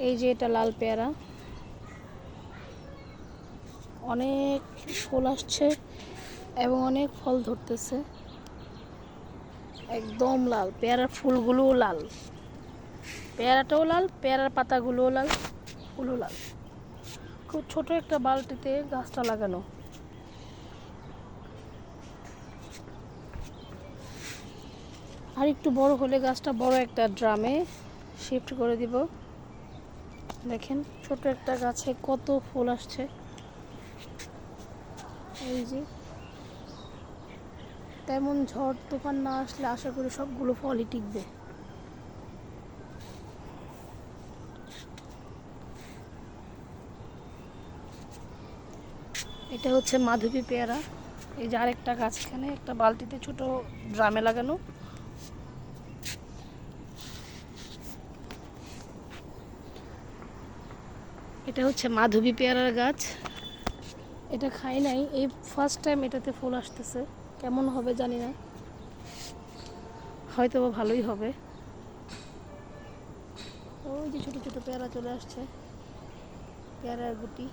এই যে এটা লাল পেয়ারা, অনেক ফুল আসছে এবং অনেক ফল ধরতেছে। একদম লাল, পেয়ারার ফুলগুলোও লাল, পেয়ারাটাও লাল, পেয়ারার পাতাগুলোও লাল, ফুলও লাল। খুব ছোট একটা বালতিতে গাছটা লাগানো। আর একটু বড় হলে গাছটা বড় একটা ড্রামে শিফট করে দিব। দেখেন ছোট একটা গাছে কত ফুল আসছে। এই যে তেমন ঝড় তুফান না আসলে আশা করি সবগুলো ফলই টিকবে। এটা হচ্ছে মাধবী পেয়ারা। এই যে আরেকটা গাছ, এখানে একটা বালতিতে ছোট ড্রামে লাগানো। এটা হচ্ছে মাধবী পেয়ারার গাছ। এটা খাই নাই, এই ফার্স্ট টাইম এটাতে ফুল আসতেছে। কেমন হবে জানি না, হয়তো বা ভালোই হবে। ওই যে ছোট ছোট পেয়ারা চলে আসছে, পেয়ারার গুটি।